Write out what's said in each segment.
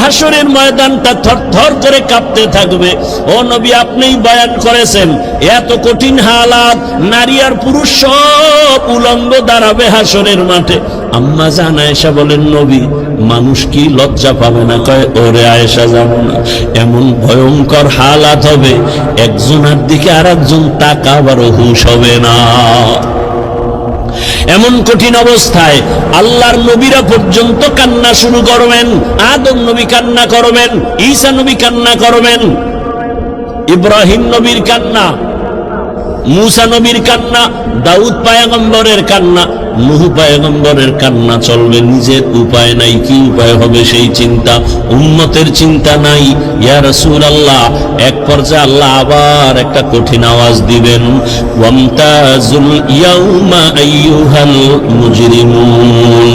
হাসরের ময়দানটা থরথর করে কাঁপতে থাকবে। ও নবী, আপনিই বয়ান করেছেন এত কঠিন হালাত, নারী আর পুরুষ সব উলঙ্গ দাঁড়াবে হাসরের মাঠে। আম্মা জান আয়েশা বলেন, নবী মানুষ কি লজ্জা পাবে না? কয়, ওরে আয়েশা জানো না, এমন ভয়ঙ্কর হালাত হবে একজনের দিকে আর একজন তাকাবারও হুঁশ হবে না। এমন কঠিন অবস্থায় আল্লাহর নবীরা পর্যন্ত কান্না শুরু করবেন। আদম নবী কান্না করবেন, ঈসা নবী কান্না করবেন, ইব্রাহিম নবীর কান্না, মুসা নবীর কান্না, দাউদ পয়গম্বরের কান্না, নূহ পয়গম্বরের কান্না চলবে। নিজের উপায় নাই, কি উপায় হবে সেই চিন্তা, উম্মতের চিন্তা নাই। ইয়া রাসূলুল্লাহ, এক পর্যায়ে আল্লাহ আবার একটা কঠিন আওয়াজ দিবেন, ওয়ামতাজুল ইয়াউমা আইয়ুহাল মুজরিমুন।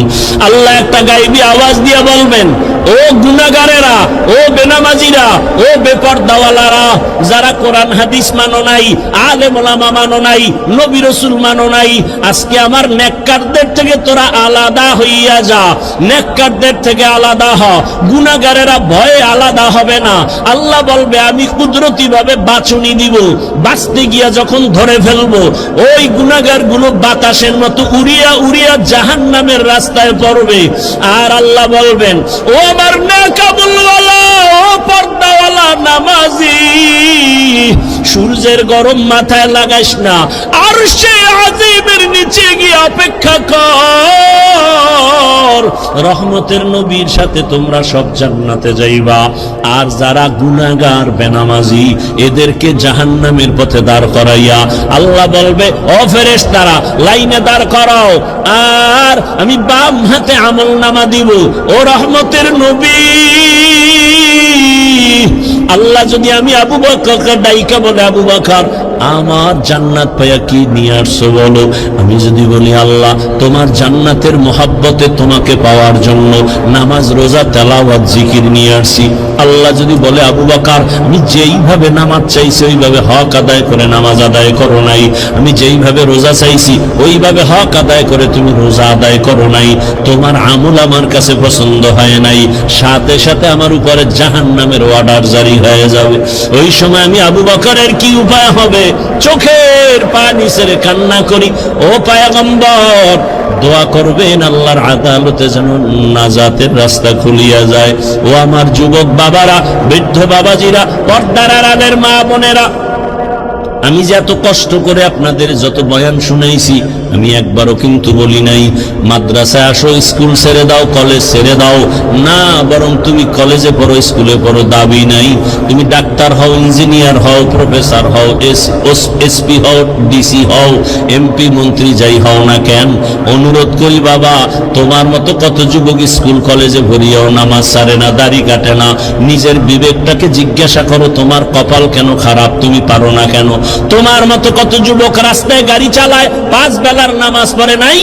আল্লাহ একটা গায়বী আওয়াজ দিয়ে বলবেন, ও গুনাহগারেরা, ও বেনামাজিরা, ও বেপরদাওয়ালারা, যারা কোরআন হাদিস মানো নাই, আলেম ওলামা মানো নাই, নবী রাসূল মানো নাই, আজকে আমার নেককারদের থেকে তোরা আলাদা হইয়া যা, নেককারদের থেকে আলাদা হ। গুনাহগারেরা ভয়ে আলাদা হবে না। আল্লাহ বলবে, আমি কুদরতি ভাবে বাছুনি দিব, বাঁচতে গিয়া যখন ধরে ফেলবো, ওই গুনাহগার গুলো বাতাসের মতো উড়িয়া উড়িয়া জাহান্নামের রাস্তায় পড়বে। আর আল্লাহ বলবেন, ও আমার নেকাবুলওয়ালা, ও পর্দাওয়ালা নামাজি, সূর্যের গরম মাথায় লাগাইস না, আরশে আজিমের নিচে গিয়ে অপেক্ষা কর, রহমতের নবীর সাথে তোমরা সব জান্নাতে যাইবা। আর যারা গুনাহগার বেনামাজি, এদেরকে জাহান্নামের পথে দাঁড় করাইয়া আল্লাহ বলবে, ও ফেরেশতারা লাইনে দাঁড় করাও, আর আমি বাম হাতে আমলনামা দিব। ও রহমতের নবী, আল্লাহ যদি আমি আবু বকরকে ডাইকা বলে, আবু বকর আমার জান্নাত পাইয়া কি নিয়ে আসছো বলো, আমি যদি বলি আল্লাহ তোমার জান্নাতের মহাব্বতে তোমাকে পাওয়ার জন্য নামাজ রোজা তেলাওয়াত জিকির নিয়ে আসছি, আল্লাহ যদি বলে আবু বকর আমি যেইভাবে নামাজ চাইছি ওইভাবে হক আদায় করে নামাজ আদায় করো নাই, আমি যেইভাবে রোজা চাইছি ওইভাবে হক আদায় করে তুমি রোজা আদায় করো নাই, তোমার আমল আমার কাছে পছন্দ হয় নাই, সাথে সাথে আমার উপরে জাহান্নামের অর্ডার জারি হয়ে যাবে। ওই সময় আমি আবু বকরের কি উপায় হবে? চোখের পানি ছেড়ে কান্না করি, ও পয়গম্বর দোয়া করবেন আল্লাহর আদালতে যেন নাজাতের রাস্তা খুলিয়া যায়। ও আমার যুবক বাবারা, বৃদ্ধ বাবাজিরা, পর্দার আড়ালের মা বোনেরা, আমি যে এত কষ্ট করে আপনাদের যত বয়ান শুনাইছি, আমি একবারও কিন্তু বলি নাই মাদ্রাসায় আসো, স্কুল ছেড়ে দাও, কলেজ ছেড়ে দাও, না, বরং তুমি কলেজে পড়ো, স্কুলে পড়ো, দাবি নাই। তুমি ডাক্তার হও, ইঞ্জিনিয়ার হও, প্রফেসর হও, এসপি হও, ডিসি হও, এমপি মন্ত্রী যাই হও না কেন, অনুরোধ করি বাবা, তোমার মতো কত যুবক স্কুল কলেজে ভরিয়াও নামাজ ছাড়ে না, দাড়ি কাটে না। নিজের বিবেকটাকে জিজ্ঞাসা করো, তোমার কপাল কেন খারাপ, তুমি পারো না কেন? তোমার মতো কত যুবক রাস্তায় গাড়ি চালায়, 5 বেলার নামাজ পড়ে নাই,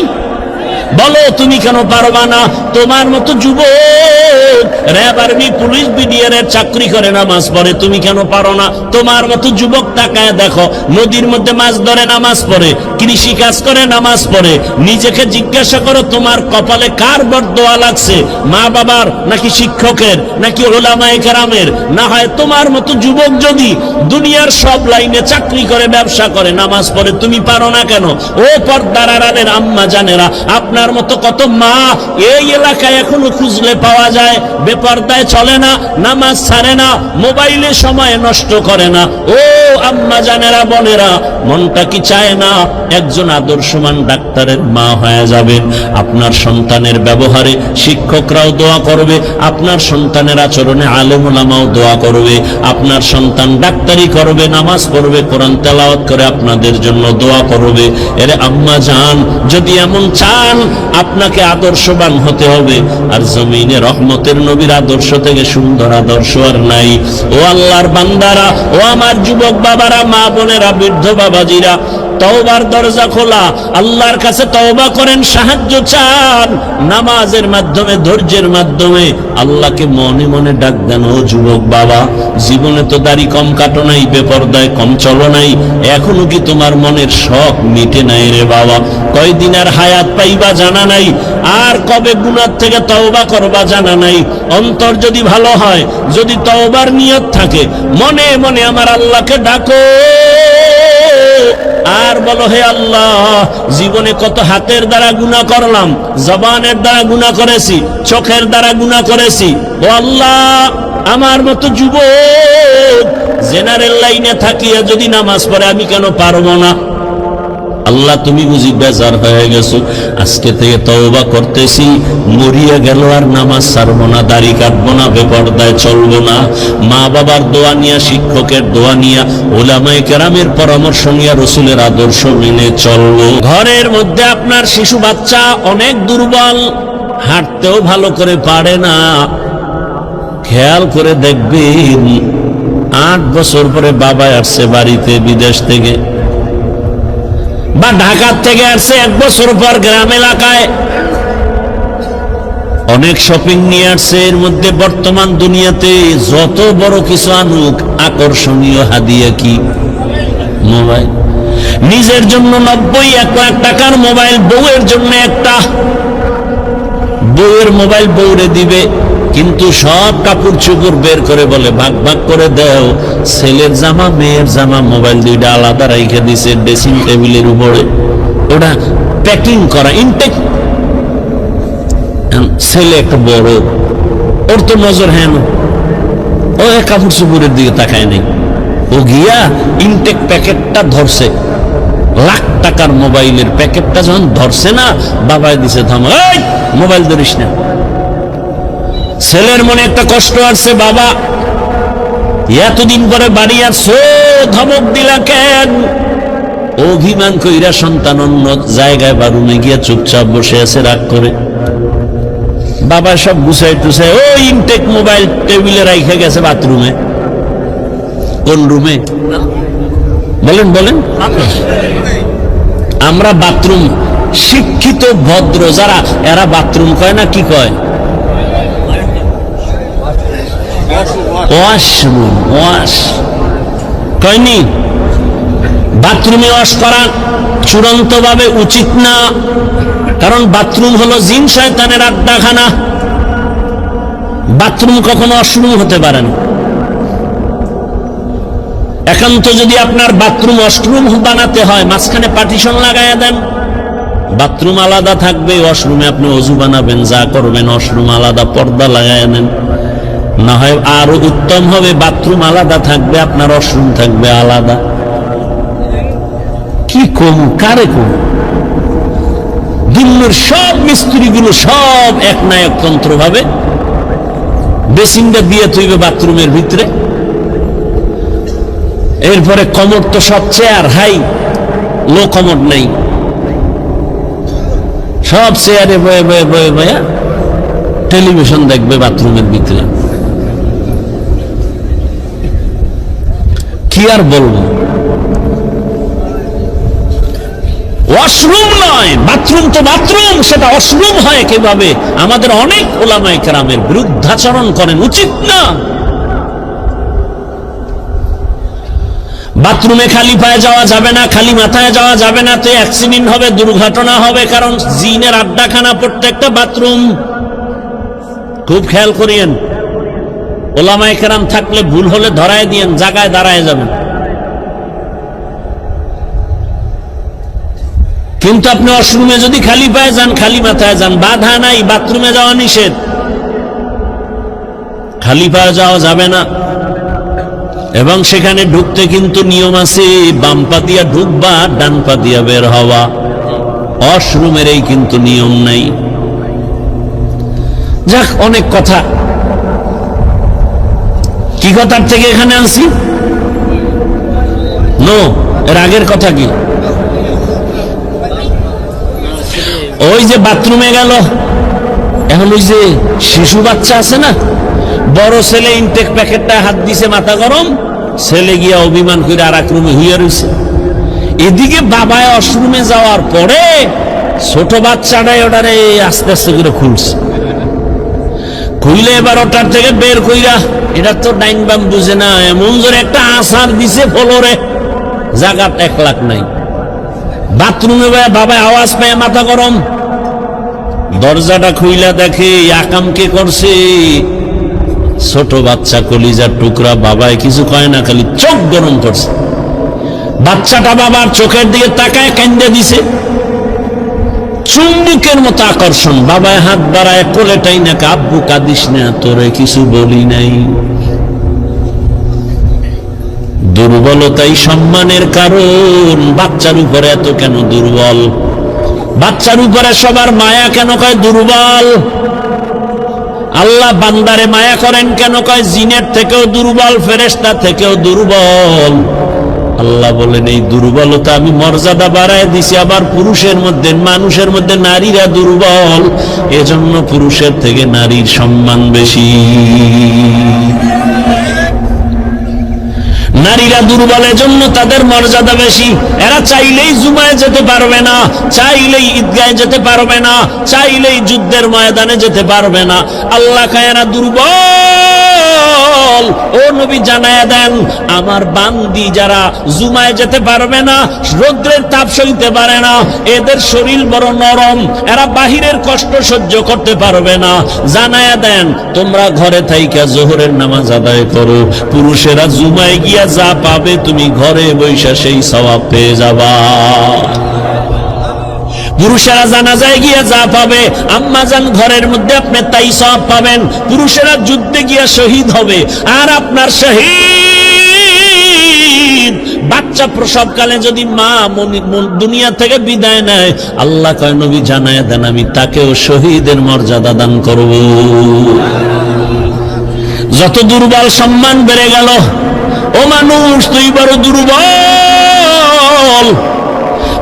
বলো তুমি কেন পারবা না? তোমার মতো যুবক র্যাব, আর্মি, পুলিশ, বিডিআর এর চাকরি করে নামাজ পড়ে, তুমি কেন পারো না? তোমার মতো যুবক তাকায় দেখো, নদীর মধ্যে মাছ ধরে নামাজ পড়ে, কৃষি কাজ করে নামাজ পড়ে। নিজেকে জিজ্ঞাসা করো, তোমার কপালে কার বরদোয়া লাগছে? মা বাবার, নাকি শিক্ষকের, নাকি উলামায়ে কেরামের? না হয় তোমার মতো যুবক যদি দুনিয়ার সব লাইনে চাকরি করে, ব্যবসা করে, নামাজ পড়ে, তুমি পারো না কেন? ও পর্দার আড়ালের আম্মা জানেরা, আপনার মতো কত মা এই এলাকায় এখনো খুঁজলে পাওয়া যায়, বেপরদায় চলে না, নামাজ ছাড়ে না, মোবাইলে সময় নষ্ট করে না। ও আম্মা জানেরা, বোনেরা, মনটা কি চায় না একজন আদর্শমান ডাক্তারের মা হয়ে যাবেন? আপনার সন্তানের ব্যবহারে শিক্ষকরাও দোয়া করবে, আপনার সন্তানের আচরণে আলেম ওলামাও দোয়া করবে, আপনার সন্তান ডাক্তারি করবে, নামাজ পড়বে, কোরআন তেলাওয়াত করে আপনাদের জন্য দোয়া করবে। এরে আম্মা জান, যদি এমন চান আপনাকে আদর্শবান হতে হবে, আর জমিনে রহমতের নবীর আদর্শ থেকে সুন্দর আদর্শ আর নাই। ও আল্লাহর বান্দারা, ও আমার যুবক বাবারা, মা বোনেরা, বৃদ্ধ বাবাজিরা, তওবার দরজা খোলা, আল্লাহর কাছে তওবা করেন, সাহায্য চান, নামাজের মাধ্যমে, ধৈর্যের মাধ্যমে আল্লাহকে মনে মনে ডাক দেন। ও যুবক বাবা, জীবনে তো দাড়ি কম কাটো নাই, বেপরদায় কম চলো নাই, এখনো কি তোমার মনের শখ মিটে নাই রে বাবা? কয়দিন আর হায়াত পাইবা জানা নাই, আর কবে গুনাহ থেকে তওবা করবা জানা নাই। অন্তর যদি ভালো হয়, যদি তওবার নিয়ত থাকে, মনে মনে আমার আল্লাহকে ডাকো আর বলো, হে আল্লাহ, জীবনে কত হাতের দ্বারা গুনাহ করলাম, জবানের দ্বারা গুনাহ করেছি, চোখের দ্বারা গুনাহ করেছি। ও আল্লাহ, আমার মতো যুবক জেনারেল লাইনে থাকিয়া যদি নামাজ পড়ে, আমি কেন পারবো না? আল্লাহ, তুমি বুঝি বেজার হয়ে গেছো, আজকে থেকে তওবা করতেছি, মরিয়া গেল আর নামাজ ছাড়বো না, দাড়ি কাটবো না, বেপরদায় চলবো না, মা বাবার দোয়া নিয়া, শিক্ষকের দোয়া নিয়া, উলামায়ে কেরামের পরামর্শ নিয়া, রসুলের আদর্শ মেনে চলবো। ঘরের মধ্যে আপনার শিশু বাচ্চা অনেক দুর্বল, হাঁটতেও ভালো করে পারে না, খেয়াল করে দেখবেন 8 বছর পরে বাবা আসছে বাড়িতে বিদেশ থেকে, বা ঢাকা থেকে আসছে 1 বছর পর গ্রাম এলাকায়, অনেক শপিং নিয়ে আসছে। এর মধ্যে বর্তমান দুনিয়াতে যত বড় কিছু আনুক, আকর্ষণীয় হাদিয়া কি? মোবাইল। নিজের জন্য 90-1 লাখ টাকার মোবাইল, বউয়ের জন্য একটা, বউয়ের মোবাইল বউরে দিবে, কিন্তু সব কাপড় চোপড় বের করে বলে ভাগ ভাগ করে দেও, ছেলের জামা মেয়ের জামা, মোবাইল দুইটা আলাদা রেখে দিছে ড্রেসিং টেবিলের উপরে, ওটা প্যাকিং করা, ইনটেক। ছেলে একটা বড়, ওর তো নজর, হ্যাঁ ও কাপড় চোপড়ের দিকে তাকায় নেই, ও গিয়া ইনটেক প্যাকেটটা ধরছে, লাখ টাকার মোবাইলের প্যাকেটটা যখন ধরছে না, বাবাই দিছে থামা, এই মোবাইল ধরিস না। ছেলের মনে একটা কষ্ট আসছে, বাবা এতদিন পরে বাড়ি আসছো, ধমক দিলা কেন? অভিমান কইরা সন্তান অন্য জায়গায় বা রুমে গিয়া চুপচাপ বসে আছে রাগ করে। বাবা সব গুছাই টুছাই, ও ইনটেক মোবাইল টেবিলে রাইখে গেছে বাথরুমে। কোন রুমে? বলেন বলেন। আমরা বাথরুম, শিক্ষিত ভদ্র যারা, এরা বাথরুম কয় না, কি কয়? ওয়াশরুম, ওয়াশ কয়নি? বাথরুমে ওয়াশ করা চূড়ান্ত ভাবে উচিত না, কারণ বাথরুম হলো জিন শয়তানের আড্ডাখানা। বাথরুম কখনো ওয়াশরুম হতে পারে না। একান্ত যদি আপনার বাথরুম ওয়াশরুম বানাতে হয়, মাঝখানে পার্টিশন লাগাইয়া দেন, বাথরুম আলাদা থাকবে, ওয়াশরুমে আপনি ওযু বানাবেন, যা করবেন, ওয়াশরুম আলাদা, পর্দা লাগাইয়া দেন। না হয় আরো উত্তম হবে, বাথরুম আলাদা থাকবে, আপনার ওয়াশরুম থাকবে আলাদা। কি কম, কারে কম? দিল্লির সব মিস্ত্রিগুলো সব এক না একতন্ত্র ভাবে বেসিনটা দিয়ে তুইবে বাথরুমের ভিতরে। এরপরে কমোড তো সব চেয়ার হাই, লো কমোড নাই, সব চেয়ারে বয়ে বয়ে বয়ে বয়ে টেলিভিশন দেখবে বাথরুমের ভিতরে। কি আর বলবো? ওয়াশরুম নয়, বাথরুম তো বাথরুম, সেটা ওয়াশরুম হয় কিভাবে? আমাদের অনেক উলামায়ে কেরামের বিরুদ্ধাচরণ করেন, উচিত না। বাথরুমে খালি পায়ে যাওয়া যাবে না, খালি মাথায় যাওয়া যাবে না, তো অ্যাক্সিডেন্ট হবে, দুর্ঘটনা হবে, কারণ জিনের আড্ডাখানা প্রত্যেকটা বাথরুম। খুব খেয়াল করিয়েন, উলামায়ে কেরাম থাকলে ভুল হলে ধরায় দিয়েন, জায়গায় দাঁড়ায় যাবেন। কিন্তু আপনি ওয়াশরুমে যদি খালি পায়ে যান, খালি মাথায় যান, বাধা নাই, বাথরুমে যাওয়া নিষেধ, খালি পায়ে যাওয়া যাবে না। এবং সেখানে ঢুকতে কিন্তু নিয়ম আছে, বাম পা দিয়া ঢুকবা, ডান পা দিয়া বের হওয়া। ওয়াশরুমের এই কিন্তু নিয়ম নাই। যাক, অনেক কথা, কি কথার থেকে এখানে আনছি? নো, এর আগের কথা কি? ওই যে বাথরুমে গেল, এখন ওই যে শিশু বাচ্চা আছে না, বড় ছেলে ইনটেক প্যাকেটটা হাত দিছে, মাথা গরম, ছেলে গিয়া অভিমান করে আর এক রুমে হুইয়া রয়েছে। এদিকে বাবায় ওয়াশরুমে যাওয়ার পরে ছোট বাচ্চাটাই ওটারে আস্তে আস্তে করে খুলছে, খুইলে এবার ওটার থেকে বের কইরা, এটা তো ডাইন বাম বুঝে না, এমন জোরে একটা আসার দিছে ফ্লোরে, জায়গা 1 লাখ নাই। বাথরুমে বাবা আওয়াজ পায় মাথা গরম, দরজাটা খুইলা দেখে আকাম কে করছে, ছোট বাচ্চা কলিজার টুকরা। বাবায় কিছু কয় না, খালি চোখ গরম করছে। বাচ্চাটা বাবার চোখের দিকে তাকায় কান্দে দিছে, চুম্বকের মতো আকর্ষণ। বাবায় হাত বাড়ায় কোলেটাই না, আব্বু কাঁদিস না, তোরে কিছু বলি নাই। দুর্বলতাই সম্মানের কারণ। বাচ্চার উপরে এত কেন দুর্বল? বাচ্চার উপরে সবার মায়া কেন কয় দুর্বল? আল্লাহ বান্দারে মায়া করেন কেন কয় জিনের থেকেও দুর্বল, ফেরেশতা থেকেও দুর্বল। আল্লাহ বলেন এই দুর্বলতা আমি মর্যাদা বাড়ায় দিছি। আবার পুরুষের মধ্যে, মানুষের মধ্যে নারীরা দুর্বল, এজন্য পুরুষের থেকে নারীর সম্মান বেশি। নারীরা দুর্বল, এজন্য তাদের মর্যাদা বেশি। এরা চাইলেই জুমায় যেতে পারবে না, চাইলেই ঈদগাহে যেতে পারবে না, চাইলেই যুদ্ধের ময়দানে যেতে পারবে না। আল্লাহ কয় এরা দুর্বল। ও নবী জানায়া দেন, আমার বান্দি যারা জুমায় যেতে পারবে না, রৌদ্রের তাপ সইতে পারে না, এদের শরীর বড় নরম, এরা বাহিরের কষ্ট সহ্য করতে পারবে না। জানায়া দেন তোমরা ঘরে থাইকা জোহরের নামাজ আদায় করো। পুরুষেরা জুমায় গিয়া যা পাবে তুমি ঘরে বৈশা সেই সওয়াব পেয়ে যাবা। পুরুষেরা জানাজায় গিয়া যা পাবে, আম্মাজান ঘরের মধ্যে আপনি তাই সওয়াব পাবেন। পুরুষেরা যুদ্ধে গিয়া শহীদ হবে, আর আপনার শহীদ বাচ্চা প্রসবকালে যদি মা দুনিয়া থেকে বিদায় নেয়, আল্লাহ কয় নবী জানায় দেন আমি তাকেও শহীদের মর্যাদা দান করব। যত দুর্বল সম্মান বেড়ে গেল। ও মানুষ তুই বড় দুর্বল।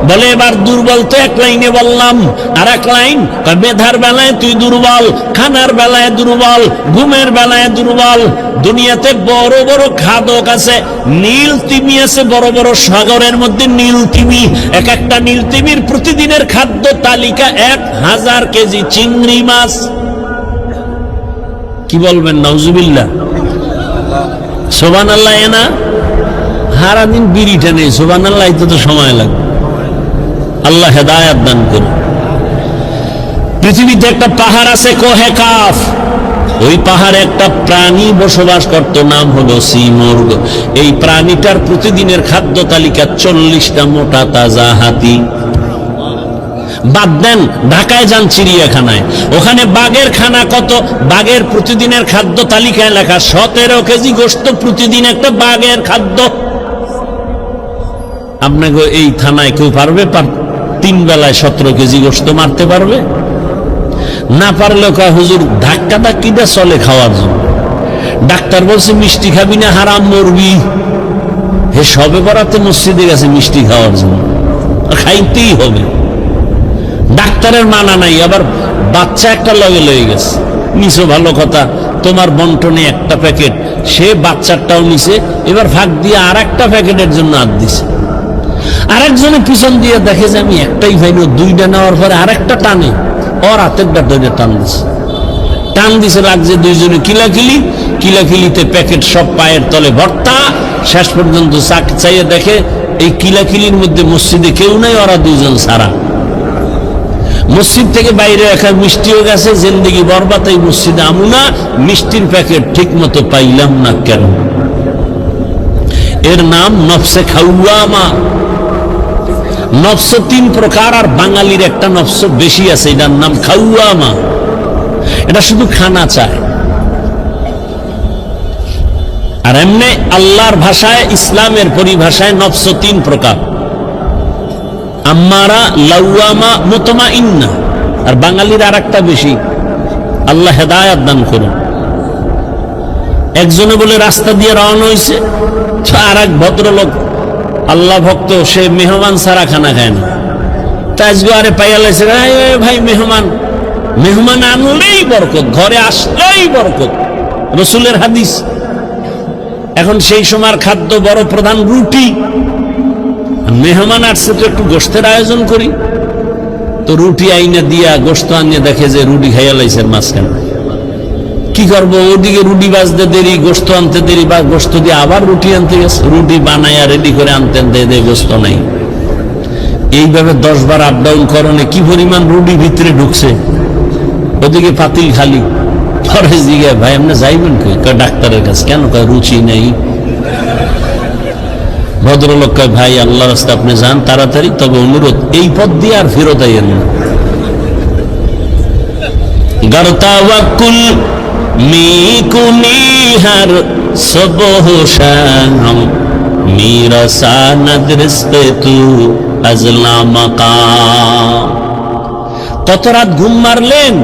বলে এবার দুর্বল তো এক লাইনে বললাম, আর এক লাইন মেধার বেলায় তুই দুর্বল, খানার বেলায় দুর্বল, ঘুমের বেলায় দুর্বল। দুনিয়াতে বড় বড় খাদক আছে, নীল তিমি আছে বড় বড় সাগরের মধ্যে। নীল তিমি, এক একটা নীল তিমির প্রতিদিনের খাদ্য তালিকা 1000 কেজি চিংড়ি মাছ। কি বলবেন নাউজুবিল্লাহ, সুবহানাল্লাহ। না সারাদিন বিড়িটা নেই, সুবহানাল্লাহ, তো সময় লাগবে। আল্লাহ হেদায়েত দান করুন। পৃথিবীতে একটা পাহাড় আছে কোহে কাফ, ওই পাহাড়ে একটা প্রাণী বসবাস করত, নাম হলো সিমুর্গ। এই প্রাণীটার প্রতিদিনের খাদ্য তালিকা 40টা মোটা তাজা হাতি। বাদ দেন ঢাকায় যান চিড়িয়াখানায়, ওখানে বাঘের খানা কত? বাঘের প্রতিদিনের খাদ্য তালিকায় লেখা 17 কেজি গোশত প্রতিদিন একটা বাঘের খাদ্য। আপনাকে এই থানায় কেউ পারবে 3 বেলায় 17 কেজি গোশত মারতে পারবে? না পারলেও কয় হুজুর ধাক্কা ধাক্কিটা চলে খাওয়ার জন্য। ডাক্তার বলছে মিষ্টি খাবি না হারাম মরবি। হে সবে বরাতে মসজিদে গেছে মিষ্টি খাওয়ার জন্য, খাইতেই হবে। ডাক্তারের মানা নাই, আবার বাচ্চা একটা লগে লয়ে গেছে, নিছো ভালো কথা, তোমার বন্টনে একটা প্যাকেট, সে বাচ্চাটাও নিছে, এবার ভাগ দিয়ে আর একটা প্যাকেটের জন্য হাত দিছে। আরেকজনে পিছন দিয়ে দেখে যে আমি একটাই ভাইল, 2টা নেওয়ার পরে আরেকটা টানে, ওর হাতের ডাক্তারে টান দিছে, টান দিছে, লাগছে দুইজনে কিলাকিলি। কিলাকিলিতে প্যাকেট সব পায়ের তলে ভর্তা। শেষ পর্যন্ত চাইয়ে দেখে এই কিলাকিলির মধ্যে মসজিদে কেউ নাই, ওরা 2জন ছাড়া। মসজিদ থেকে বাইরে রাখা মিষ্টিও গেছে, জিন্দেগি বরবাদ, এই মসজিদে আমুনা মিষ্টির প্যাকেট ঠিক মতো পাইলাম না কেন? এর নাম নফসে খাওয়ামা। নফস 3 প্রকার, আর বাঙালির একটা নফস বেশি আছে, এটার নাম খাওয়ামা। এটা শুধু খানা চায়। আর এমনি আল্লাহর ভাষায়, ইসলামের পরিভাষায় নফস 3 প্রকার, আম্মারা, লাওয়ামা, মুতমাইন্না। আর বাঙালির আর একটা বেশি। আল্লাহ হেদায়েত দান করুন। একজনে বলে রাস্তা দিয়ে রওনা হয়েছে, আর এক ভদ্রলোক আল্লাহ ভক্ত, সে মেহমান ছাড়া খানা খায় না। তাজগো আরে পাইয়া লাইছে, ভাই মেহমান, মেহমান আনলেই বরকত, ঘরে আসলেই বরকত, রসুলের হাদিস। এখন সেই সময়ের খাদ্য বড় প্রধান রুটি। মেহমান আসছে তো একটু গোশতের আয়োজন করি, তো রুটি আইনা দিয়া গোশত আনিয়ে দেখে যে রুটি খাইয়া লাইছেন মাঝখানে। কি করবো, ওদিকে রুটি বাজতে দেরি, গোশত আনতে দেরি, বা গোশত দিয়ে আবার রুটি আনতে গেছে, রুটি বানাইয়া রেডি করে আনতেন, দে গোশত নাই। এইভাবে 10 বার আপ ডাউন করণে কি পরিমাণ রুটি ভিতরে ঢুকছে, ওদিকে পাতিল খালি। পরে জিজ্ঞাসা, ভাই আপনি যাইবেন কই? ডাক্তারের কাছে। কেন? রুচি নেই। ভদ্রলোক কয়, ভাই আল্লাহর রাস্তায় আপনি যান তাড়াতাড়ি, তবে অনুরোধ এই পথ দিয়ে আর ফেরত আইয়েন না। গরতাওয়াকুল মিকুনিহার সবহশানম মিরাসানাদ রিজকে তু আজলা মাকাম। কত রাত ঘুম মারলেন?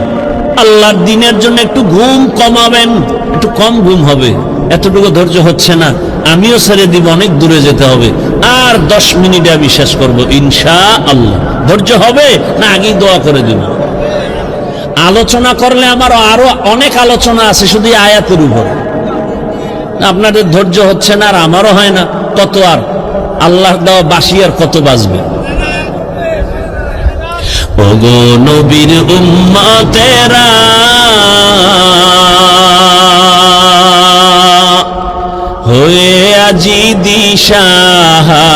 আল্লাহর দিনের জন্য একটু ঘুম কমাবেন, একটু কম ঘুম হবে। এতটুকু ধৈর্য হচ্ছে না, আমিও ছেড়ে দিব, অনেক দূরে যেতে হবে। আর 10 মিনিটে বিশ্বাস করব ইনশাআল্লাহ। ধৈর্য হবে না আগেই দোয়া করে দিব? আলোচনা করলে আমার আরো অনেক আলোচনা আছে শুধু আয়াতের উপর। আপনাদের ধৈর্য হচ্ছে না আর আমারও হয় না, কত আর আল্লাহ দেওয়া বাসি আর কত বাজবে। ওগো নবীর উম্মতেরা, হয়ে আজি দিশাহারা,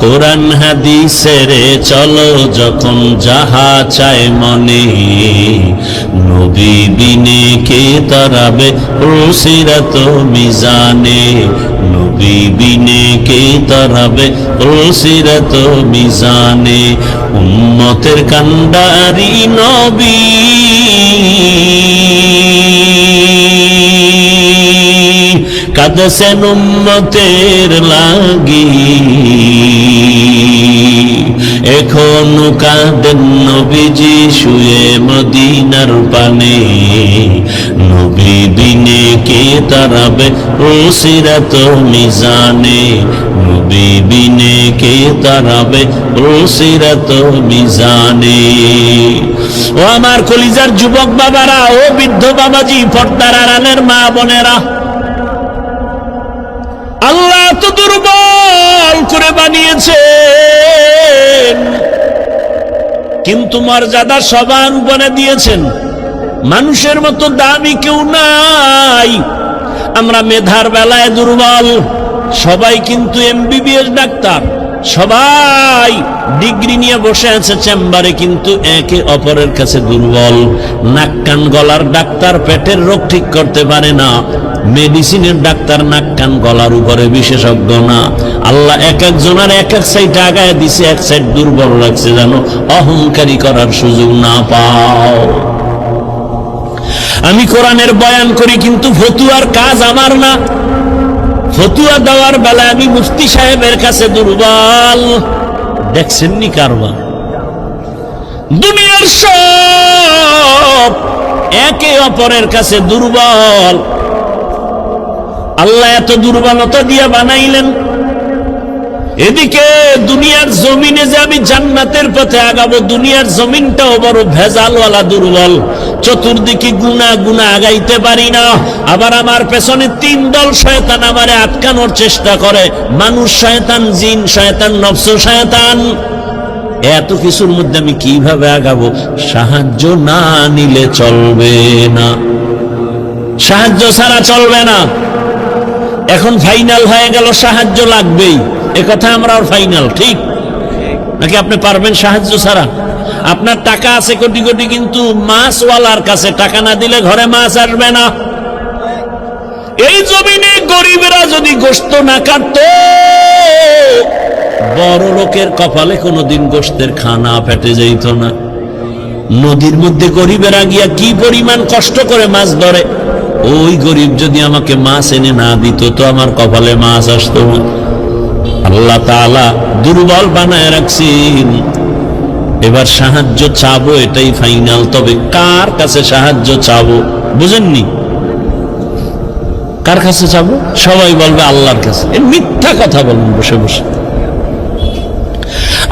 কোরআন হাদিসের চলো যখন যাহা চায় মনে, নবী বিনে কে তারাবে রসিরাত মিজানে, নবী বিনে কে তারাবে রসিরাত মিজানে। উম্মতের কান্ডারি নবী, কাঁদছেন উম্মতের লাগি, এখনো কাঁদেন নবীজি শুয়ে মদিনার পানে, নবী বিনে কে তারাবে রসিরাত মিজানে, নবী বিনে কে তারাবে রসিরাত মিজানে। ও আমার কলিজার যুবক বাবারা, ও বৃদ্ধ বাবাজি, পর্দার আড়ালের মা বোনেরা, আল্লাহ তো দুর্বল করে বানিয়েছেন, কিন্তু মর্যাদা সবার উপরে দিয়েছেন। মানুষের মতো দামি কেউ নাই। আমরা মেধার বেলায় দুর্বল, সবাই কিন্তু MBBS ডাক্তার, সবাই ডিগ্রি নিয়ে বসে আছে চেম্বারে, কিন্তু একে অপরের কাছে দুর্বল। নাক কান গলার ডাক্তার পেটের রোগ ঠিক করতে পারে না, মেডিসিনের ডাক্তার নাক কান গলার উপরে বিশেষজ্ঞ না। আল্লাহ এক একজনের এক এক সাইড আগায় দিছে, এক সাইড দুর্বল রাখছে, জানো, অহংকারী করার সুযোগ না পাও। আমি কোরআনের বয়ান করি, কিন্তু ফতুয়ার কাজ আমার না। ফতুয়া দেওয়ার বেলায় আমি মুফতি সাহেবের কাছে দুর্বল। দেখছেননি কারবার? দুনিয়ার সব একে অপরের কাছে দুর্বল। আল্লাহ এত দুর্বলতা দিয়ে বানাইলেন, এদিকে দুনিয়ার জমিনে যে আমি জান্নাতের পথে আগাবো, দুনিয়ার জমিনটাও বড় ভেজালওয়ালা, দুর্বল। চতুর্দিকে গুনাহ গুনাহ আগাইতে পারি না। আবার আমার পেছনে 3 দল শয়তান আমারে আটকানোর চেষ্টা করে, মানুষ শয়তান, জিন শয়তান, নফস শয়তান। এত কিছুর মধ্যে আমি কিভাবে আগাবো? সাহায্য না নিলে চলবে না, সাহায্য ছাড়া চলবে না। এখন ফাইনাল হয়ে গেল, সাহায্য লাগবেই। একথা আমরা ফাইনাল, ঠিক নাকি? আপনি পারবেন সাহায্য ছাড়া? আপনার টাকা আছে কোটি কোটি, কিন্তু মাছওয়ালার কাছে টাকা না দিলে ঘরে মাছ আসবে না। এই জমিনে গরিবেরা যদি গোশত না কাটতো, বড় লোকের কপালে কোনোদিন গোশতের খানা পেটে যেত না। নদীর মধ্যে গরিবেরা গিয়া কি পরিমাণ কষ্ট করে মাছ ধরে, ওই গরিব যদি আমাকে মাছ এনে না দিত, তো আমার কপালে মাছ আসতো না। আল্লাহ তাআলা দুর্বল বানায় রাখছেন। এবার সাহায্য চাবো, এটাই ফাইনাল। তবে কার কাছে সাহায্য চাবো বুঝেননি? কার কাছে চাবো? সবাই বলবে আল্লাহর কাছে। মিথ্যা কথা বলবেন বসে বসে।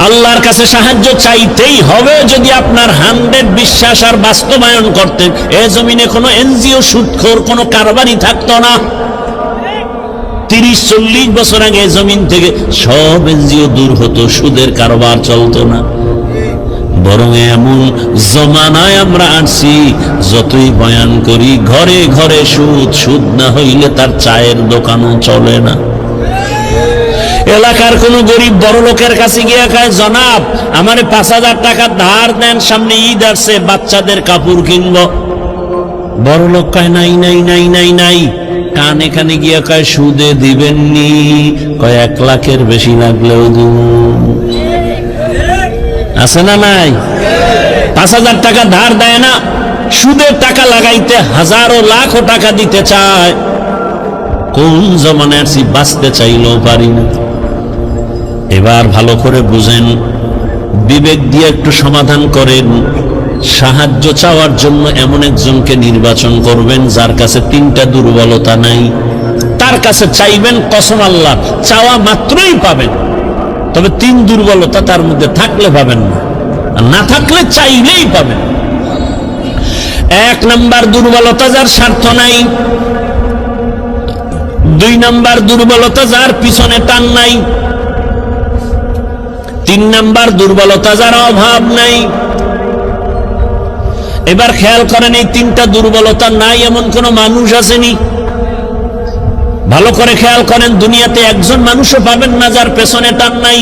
আল্লাহর কাছে সাহায্য চাইতেই হবে। যদি আপনার 100 বিশ্বাস আর বাস্তবায়ন করতেন, এ জমিনে কোনো NGO সুদখোর, কোনো কারবারি থাকতো না। 30-40 বছর আগে জমিন থেকে সব এনজিও দূর হতো, সুদের কারবার চলতো না। বরং এমন জমানায় আমরা আসছি, যতই বয়ান করি ঘরে ঘরে সুদ, সুদ না হইলে তার চায়ের দোকানও চলে না। এলাকার কোন গরিব বড় লোকের কাছে গিয়ে কয়, জনাব আমারে 5,000 টাকা ধার দেন, সামনে ঈদ আসছে, বাচ্চাদের কাপড় কিনবো। বড় লোক কয় নাই নাই নাই নাই নাই। কানে কানে গিয়ে কয়, সুদে দিবেননি? কয় 1 লাখের বেশি লাগলেও দিব। আছে না নাই? 5,000 টাকা ধার দেয় না, সুদের টাকা লাগাইতে হাজারো লাখো টাকা দিতে চায়। কোন জমানায় আসি, বাঁচতে চাইলেও পারি না। এবার ভালো করে বুঝেন, বিবেক দিয়ে একটু সমাধান করেন। সাহায্য চাওয়ার জন্য এমন একজনকে নির্বাচন করবেন যার কাছে 3টা দুর্বলতা নাই। তার কাছে চাইবেন, কসম আল্লাহ চাওয়া মাত্রই পাবেন। তবে 3 দুর্বলতা তার মধ্যে থাকলে পাবেন না, আর না থাকলে চাইলেই পাবেন। 1 নাম্বার দুর্বলতা, যার স্বার্থ নাই। 2 নাম্বার দুর্বলতা, যার পিছনে টান নাই। 3 নাম্বার দুর্বলতা, যার অভাব নাই। এবার খেয়াল করেন, এই 3টা দুর্বলতা নাই এমন কোন মানুষ আসেনি? ভালো করে খেয়াল করেন, দুনিয়াতে একজন মানুষও পাবেন না যার পেছনে টান নাই।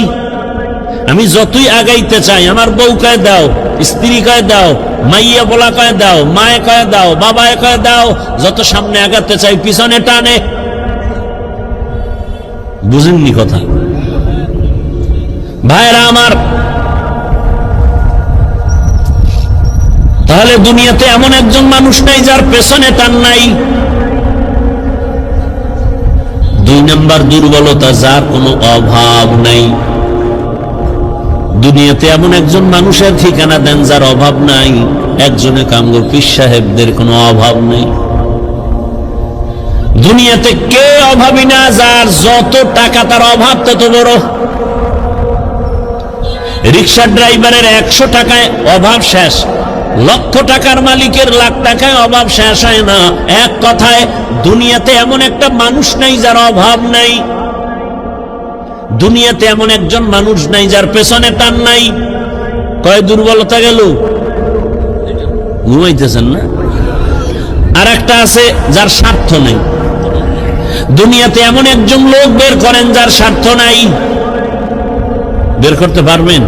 আমি যতই আগাইতে চাই, আমার বউ কয়ে দাও, স্ত্রী কয়ে দাও, মাইয়া বলা কয়ে দাও, মায়ে কয়ে দাও, বাবায় কয়ে দাও, যত সামনে আগাতে চাই পিছনে টানে। বুঝেননি কথা? ভাইরা আমার, তাহলে দুনিয়াতে এমন একজন মানুষ নাই যার পেছনে টান নাই। 2 নাম্বার দুর্বলতা, যার কোনো অভাব নাই। দুনিয়াতে এমন একজন মানুষের ঠিকানা দেন যার অভাব নাই। একজনে কামগো পীর সাহেবদের কোনো অভাব নেই। দুনিয়াতে কে অভাবী না? যার যত টাকা তার অভাব তত বড়। রিক্সা ড্রাইভারের 100 টাকায় অভাব শেষ, লক্ষ টাকার মালিকের লাখ টাকায় অভাব শেষ হয় না। এক কথায়, দুনিয়াতে এমন একটা মানুষ নাই যার অভাব নাই। দুনিয়াতে এমন একজন মানুষ নাই যার পেছনে টান নাই। কয় দুর্বলতা গেল? ঘুমাইতেছেন না? আর একটা আছে, যার স্বার্থ নেই। দুনিয়াতে এমন একজন লোক বের করেন যার স্বার্থ নাই। বের করতে পারবেন?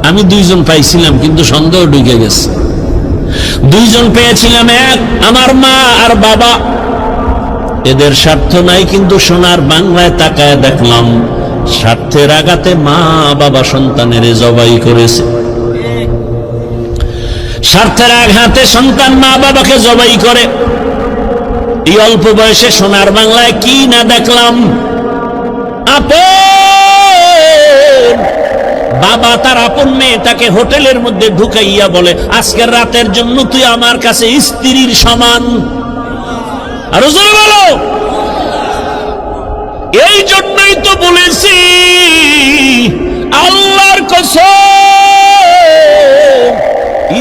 আমি 2 জন পাইছিলাম, কিন্তু সন্দেহ ঢুকে গেছে। 2 জন পেয়েছিলাম, এক আমার মা আর বাবা। এদের স্বার্থ নাই, কিন্তু সোনার বাংলায় তাকায় দেখলাম স্বার্থের আঘাতে মা বাবা সন্তানের জবাই করেছে। স্বার্থের আঘাতে সন্তান মা বাবাকে জবাই করে। এই অল্প বয়সে সোনার বাংলায় কি না দেখলাম। বাবা তার আপন মেয়েটাকে হোটেলের মধ্যে ঢুকাইয়া বলে, আজকের রাতের জন্য তুই আমার কাছে স্ত্রীর সমান। আর জোরে বলো। এই জন্যই তো বলেছি, আল্লাহর কসম,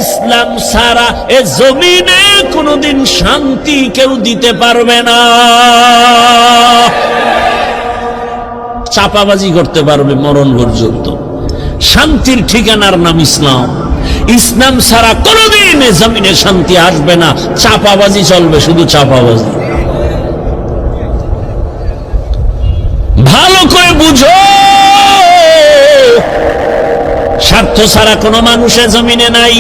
ইসলাম ছাড়া এ জমিনে কোনদিন শান্তি কেউ দিতে পারবে না। চাপাবাজি করতে পারবে মরণ পর্যন্ত। শান্তির ঠিকানার নাম ইসলাম। ইসলাম ছাড়া কোনদিন এ জমিনে শান্তি আসবে না। চাপাবাজি চলবে, শুধু চাপাবাজি। ভালো করে বুঝো, স্বার্থ ছাড়া কোনো মানুষের জমিনে নাই।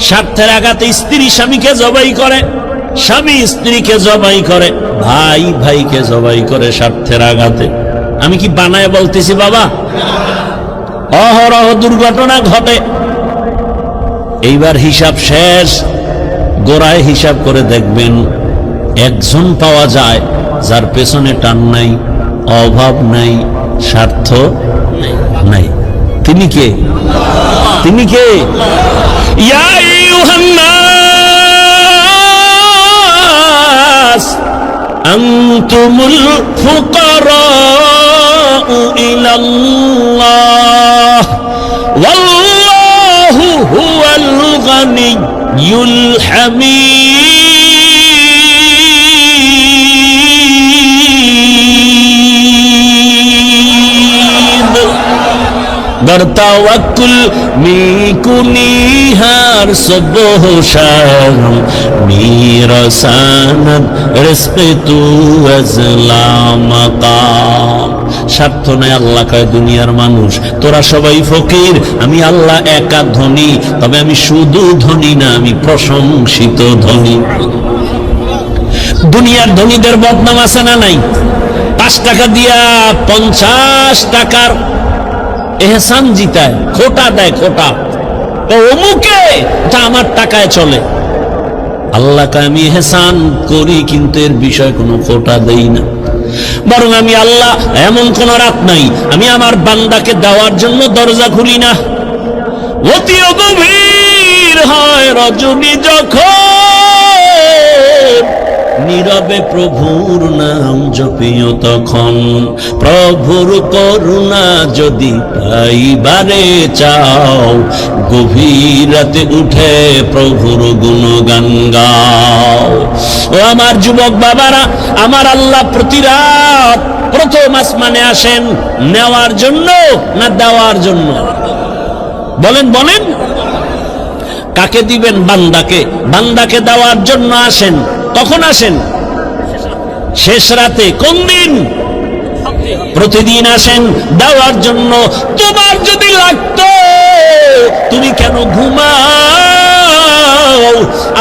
স্বার্থের আঘাতে স্ত্রী স্বামীকে জবাই করে, স্বামী স্ত্রীকে জবাই করে, ভাই ভাইকে জবাই করে স্বার্থের আঘাতে। আমি কি বানায় বলতেছি বাবা? অহরহ দুর্ঘটনা ঘটে। এইবার হিসাব শেষ, গোড়ায় হিসাব করে দেখবেন একজন পাওয়া যায় যার পেছনে টান নাই, অভাব নাই, স্বার্থ নাই। তিনি কে? তিনি কে? ইয়া আইয়ুহান নাস আনতুমুল ফুকারাউ ইলাল্লাহ ওয়াল্লাহু হুয়াল গানিয়্যুল হামিদ। गर तवक्कुल मीकुनिहार सुबह शाम मीरा सानद रिस्क़ तू अज़ला मकाम। স্বার্থ নাই। আল্লাহ কয় দুনিয়ার মানুষ তোরা সবাই ফকির, আমি আল্লাহ একা ধনী, তবে আমি শুধু ধনী না, আমি প্রশংসিত ধনী। দুনিয়ার ধনীদের বদনাম আছে না নাই? 5 টাকা দিয়া 50 টাকার এহসান জিতায়, খোটা দেয়, খোটা অমুকে তা আমার টাকায় চলে। আল্লাহ কয় আমি এহসান করি কিন্তু এর বিষয় কোনো খোটা দেই না, বরং আমি আল্লাহ এমন কোন রাত নাই আমি আমার বান্দাকে দেওয়ার জন্য দরজা খুলি না। অতি গভীর হয় রজনী যখন নীরবে প্রভুর নাম জপিও তখন। প্রভুর করুণা যদি পাইবারে চাও গভীর রাতে উঠে প্রভুর গুণগান গাও। ও আমার যুবক বাবারা, আমার আল্লাহ প্রতি রাত প্রথম আসমানে আসেন নেওয়ার জন্য না দেওয়ার জন্য? বলেন বলেন। কাকে দিবেন? বান্দাকে। বান্দাকে দেওয়ার জন্য আসেন। কখন আসেন? শেষ রাতে। কোন দিন? প্রতিদিন আসেন দেওয়ার জন্য। তোমার যদি লাগতো তুমি কেন ঘুমাও?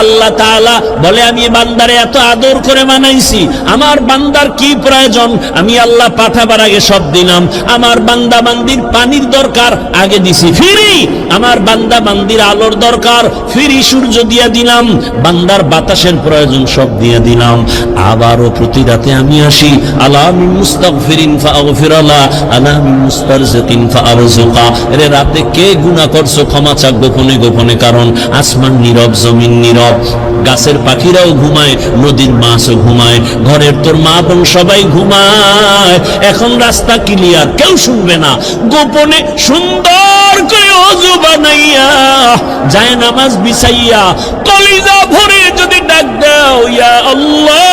আল্লাহ তাআলা বলে আমি বান্দারে এত আদর করে বানাইছি, আমার বান্দার কি প্রয়োজন আমি আল্লাহ পাঠাবার আগে সব দিলাম। আমার বান্দা বান্দির পানির দরকার আগে দিছি ফ্রি, আমার বান্দা বান্দির আলোর দরকার ফ্রি সূর্য দিয়া দিলাম, বান্দার বাতাসের প্রয়োজন সব দিয়ে দিলাম। আবারও প্রতি রাতে আমি আসি। আলা মিন মুস্তাগফিরিন ফাগফিরালা, আলা মিন মুস্তারজিকিন ফাআরযুকা। এর রাতে কে গুনাহ করছো ক্ষমা চাক গোপনে গোপনে, কারণ আসমান নীরব, জমিন নীরব, গাছের পাখিরাও ঘুমায়, নদীর মাছও ঘুমায়, ঘরের তোর মা বোন সবাই ঘুমায়। এখন রাস্তা ক্লিয়ার, কেউ শুনবে না। গোপনে সুন্দর করে ওযু বানাইয়া যায় নামাজ বিছাইয়া কলিজা ভরে যদি ডাক দাও ইয়া আল্লাহ,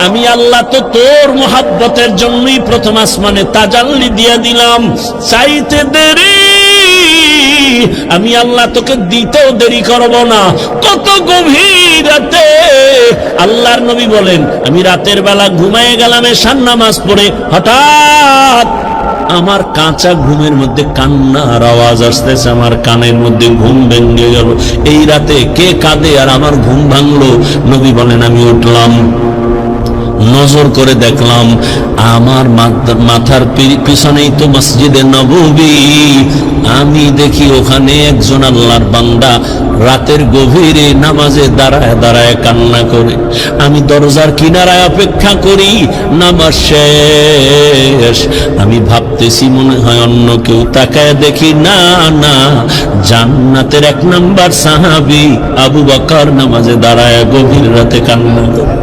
আমি আল্লাহ তো তোর মুহাব্বতের জন্যই প্রথম আসমানে তাজাল্লি দিয়ে দিলাম, চাইতে দেরি আমি আল্লাহ তোকে দিতেও দেরি করব না। কত গভীর রাতে আল্লাহর নবী বলেন আমি রাতের বেলা ঘুমায়ে গেলাম এশার নামাজ পড়ে, হঠাৎ আমার কাঁচা ঘুমের মধ্যে কান্নার আওয়াজ আসতেছে, আমার কানের মধ্যে ঘুম ভেঙে গেল। এই রাতে কে কাঁদে আর আমার ঘুম ভাঙলো? নবী বলেন আমি উঠলাম, নজর করে দেখলাম আমার মাথার পিছনেই তো মসজিদে নববী। আমি দেখি ওখানে একজন আল্লাহর বান্দা রাতের গভীরে নামাজে দাঁড়ায় দাঁড়ায় কান্না করে। আমি দরজার কিনারায় অপেক্ষা করি, নামাজ শেষ। আমি ভাবতেছি মনে হয় অন্য কেউ, তাকায় দেখি না না, জান্নাতের 1 নাম্বার সাহাবী আবু বকর নামাজে দাঁড়ায় গভীর রাতে কান্না করে।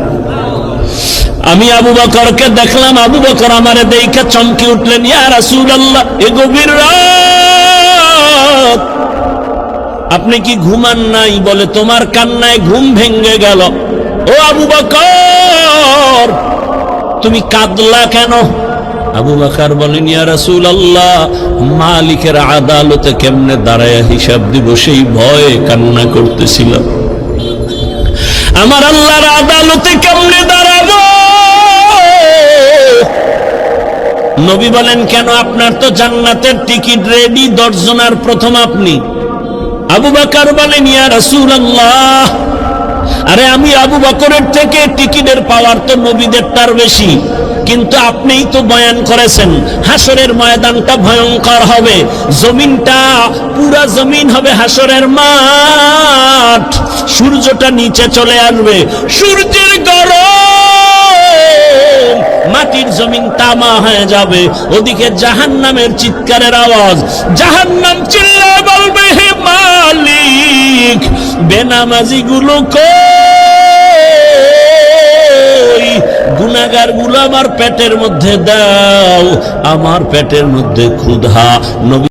আমি আবু বকরকে দেখলাম, আবু বকর আমারে দেখে চমকে উঠলেন, ইয়া রাসূলুল্লাহ এ গভীর রাত আপনি কি ঘুমান নাই? বলে তোমার কান্নায় ঘুম ভেঙে গেল। ও আবু বকর তুমি কাঁদলা কেন? আবু বকর বলেন ইয়া রাসূলুল্লাহ মালিকের আদালতে কেমনে দাঁড়ায় হিসাব দিব সেই ভয়ে কান্না করতেছিলাম। আমার আল্লাহর আদালতে কেমনে দাঁড়াবো? নবী বলেন কেন? আপনার তো জান্নাতের টিকিট রেডি, 10 জনের প্রথম আপনি। আবু বকর বলেন ইয়া রাসূলুল্লাহ আরে আমি আবু বকরের থেকে টিকিটের পাওয়ার তো নবীদেরটার বেশি, কিন্তু আপনিই তো বয়ান করেছেন হাসরের ময়দানটা ভয়ঙ্কর হবে, জমিনটা পুরা জমিন হবে হাসরের মাঠ, সূর্যটা নিচে চলে আসবে, সূর্যের গরম মাটির জমিন তামা হয়ে যাবে, ওদিকে জাহান্নামের চিৎকারের আওয়াজ, জাহান্নাম চিল্লায় বলবে হে মালিক বেনামাজি গুলো কই, গুনাহগার গুলো আমার পেটের মধ্যে দাও, আমার পেটের মধ্যে ক্ষুধা। নবী